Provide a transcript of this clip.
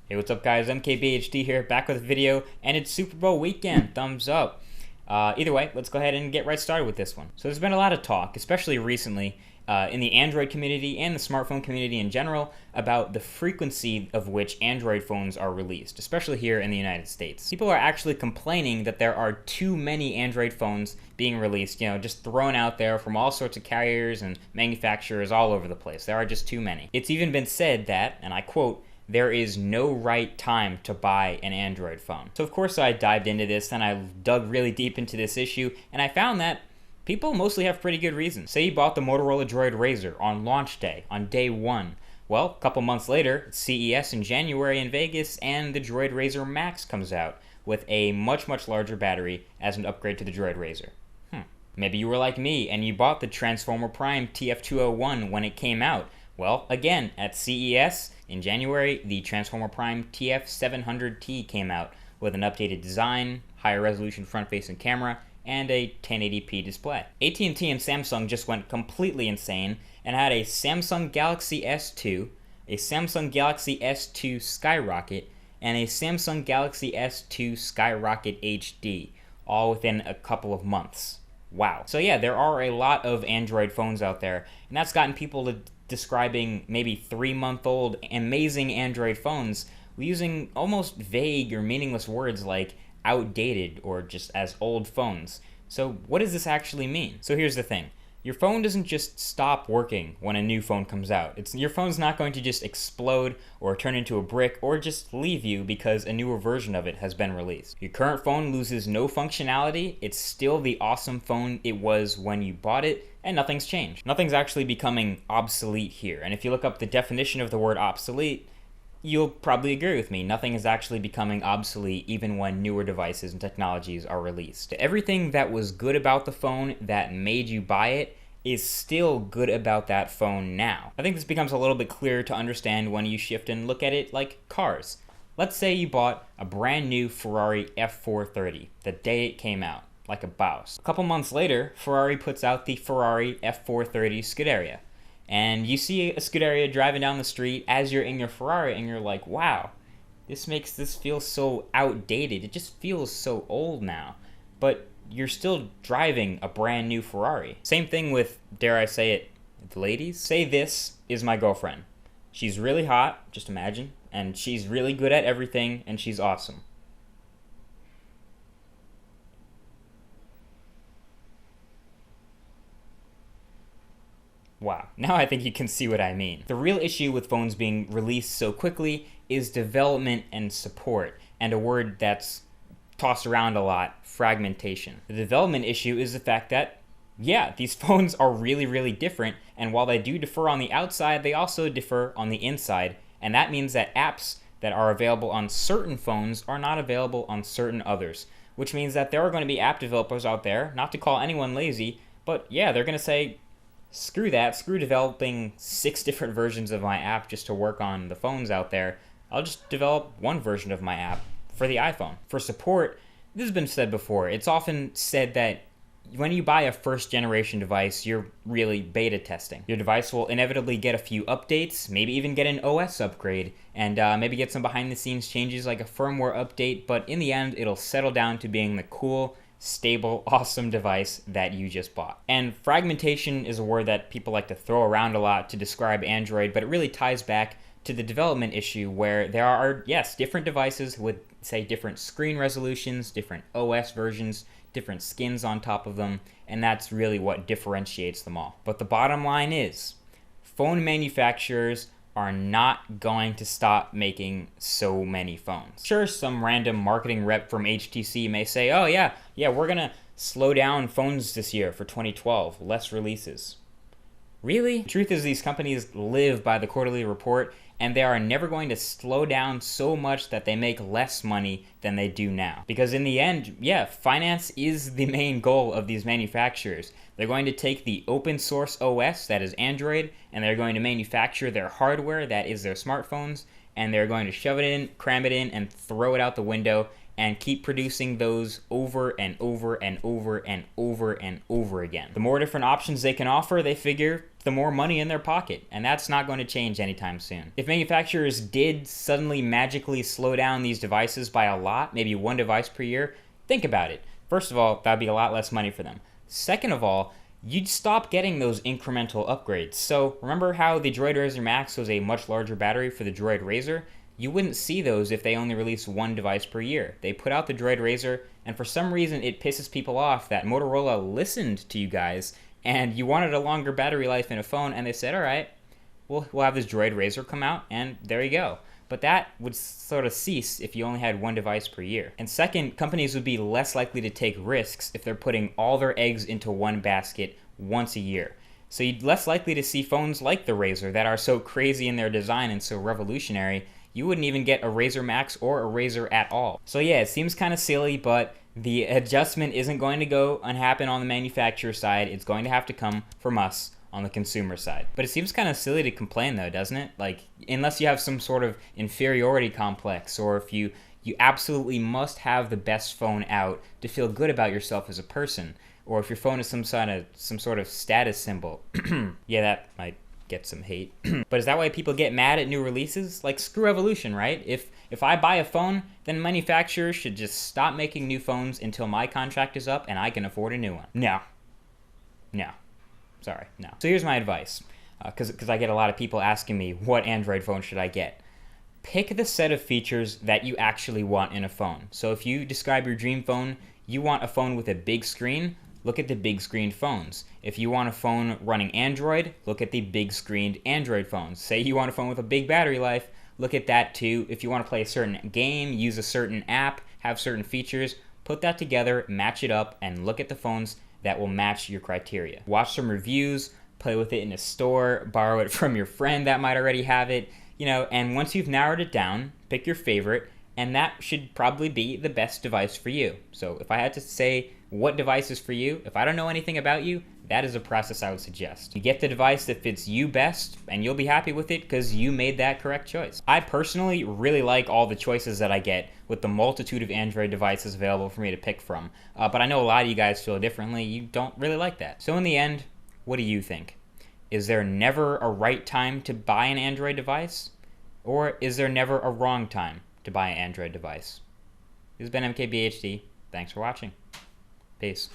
Hey, what's up guys, MKBHD here, back with a video, and it's Super Bowl weekend, thumbs up. Either way, let's go ahead and get right started with this one. So there's been a lot of talk, especially recently, in the Android community and the smartphone community in general, about the frequency of which Android phones are released, especially here in the United States. People are actually complaining that there are too many Android phones being released, just thrown out there from all sorts of carriers and manufacturers all over the place. There are just too many. It's even been said that, and I quote, "There is no right time to buy an Android phone." So of course I dived into this and I dug really deep into this issue, and I found that people mostly have pretty good reasons. Say you bought the Motorola Droid Razr on launch day, on day one. Well, a couple months later, it's CES in January in Vegas, and the Droid Razr Max comes out with a much larger battery as an upgrade to the Droid Razr. Maybe you were like me and you bought the Transformer Prime TF201 when it came out. Well, again, at CES in January, the Transformer Prime TF700T came out with an updated design, higher resolution front-facing camera, and a 1080p display. AT&T and Samsung just went completely insane and had a Samsung Galaxy S2, a Samsung Galaxy S2 Skyrocket, and a Samsung Galaxy S2 Skyrocket HD, all within a couple of months. Wow. So yeah, there are a lot of Android phones out there, and that's gotten people to describing maybe 3-month-old amazing Android phones using almost vague or meaningless words like outdated or just as old phones. So what does this actually mean? So here's the thing. Your phone doesn't just stop working when a new phone comes out. Your phone's not going to just explode or turn into a brick or just leave you because a newer version of it has been released. Your current phone loses no functionality. It's still the awesome phone it was when you bought it, and nothing's changed. Nothing's actually becoming obsolete here. And if you look up the definition of the word obsolete, you'll probably agree with me. Nothing is actually becoming obsolete even when newer devices and technologies are released. Everything that was good about the phone that made you buy it is still good about that phone now. I think this becomes a little bit clearer to understand when you shift and look at it like cars. Let's say you bought a brand new Ferrari F430 the day it came out, like a bouse. A couple months later, Ferrari puts out the Ferrari F430 Scuderia. And you see a Scuderia driving down the street as you're in your Ferrari, and you're like, wow, this makes this feel so outdated. It just feels so old now. But you're still driving a brand new Ferrari. Same thing with, dare I say it, the ladies? Say this is my girlfriend. She's really hot, just imagine, and she's really good at everything, and she's awesome. Wow, now I think you can see what I mean. The real issue with phones being released so quickly is development and support, and a word that's tossed around a lot, fragmentation. The development issue is the fact that, yeah, these phones are really different, and while they do differ on the outside, they also differ on the inside, and that means that apps that are available on certain phones are not available on certain others, which means that there are going to be app developers out there, not to call anyone lazy, but yeah, they're going to say, screw that, screw developing 6 different versions of my app just to work on the phones out there. I'll just develop one version of my app for the iPhone. For support, this has been said before. It's often said that when you buy a first generation device, you're really beta testing. Your device will inevitably get a few updates, maybe even get an OS upgrade, and maybe get some behind the scenes changes like a firmware update, but in the end, it'll settle down to being the cool, stable, awesome device that you just bought. And fragmentation is a word that people like to throw around a lot to describe Android, but it really ties back to the development issue where there are, yes, different devices with, say, different screen resolutions, different OS versions, different skins on top of them, and that's really what differentiates them all. But the bottom line is, phone manufacturers are not going to stop making so many phones. Sure, some random marketing rep from HTC may say, oh yeah, we're gonna slow down phones this year for 2012, less releases. Really? The truth is these companies live by the quarterly report, and they are never going to slow down so much that they make less money than they do now. Because in the end, yeah, finance is the main goal of these manufacturers. They're going to take the open source OS, that is Android, and they're going to manufacture their hardware, that is their smartphones, and they're going to shove it in, cram it in, and throw it out the window, and keep producing those over and over and over and over and over again. The more different options they can offer, they figure the more money in their pocket, and that's not going to change anytime soon. If manufacturers did suddenly magically slow down these devices by a lot, maybe one device per year, think about it. First of all, that'd be a lot less money for them. Second of all, you'd stop getting those incremental upgrades. So remember how the Droid Razr Max was a much larger battery for the Droid Razr? You wouldn't see those if they only release one device per year. They put out the Droid Razr, and for some reason it pisses people off that Motorola listened to you guys and you wanted a longer battery life in a phone, and they said, all right, we'll have this Droid Razr come out, and there you go. But that would sort of cease if you only had one device per year. And second, companies would be less likely to take risks if they're putting all their eggs into one basket once a year. So you'd less likely to see phones like the Razr that are so crazy in their design and so revolutionary. You wouldn't even get a Razr Max or a Razr at all. So yeah, it seems kind of silly, but the adjustment isn't going to happen on the manufacturer side. It's going to have to come from us on the consumer side. But it seems kind of silly to complain though, doesn't it? Like, unless you have some sort of inferiority complex, or if you absolutely must have the best phone out to feel good about yourself as a person, or if your phone is some sort of status symbol. Yeah, that might get some hate. But is that why people get mad at new releases? Like, screw evolution, right? If I buy a phone, then manufacturers should just stop making new phones until my contract is up and I can afford a new one. No. Sorry, no. So here's my advice, because I get a lot of people asking me, what Android phone should I get? Pick the set of features that you actually want in a phone. So if you describe your dream phone, you want a phone with a big screen, look at the big screen phones. If you want a phone running Android, look at the big screened Android phones. Say you want a phone with a big battery life, look at that too. If you want to play a certain game, use a certain app, have certain features, put that together, match it up, and look at the phones that will match your criteria. Watch some reviews, play with it in a store, borrow it from your friend that might already have it, and once you've narrowed it down, pick your favorite, and that should probably be the best device for you. So if I had to say what device is for you, if I don't know anything about you, that is a process I would suggest. You get the device that fits you best, and you'll be happy with it because you made that correct choice. I personally really like all the choices that I get with the multitude of Android devices available for me to pick from. But I know a lot of you guys feel differently. You don't really like that. So in the end, what do you think? Is there never a right time to buy an Android device? Or is there never a wrong time to buy an Android device? This has been MKBHD. Thanks for watching. Peace.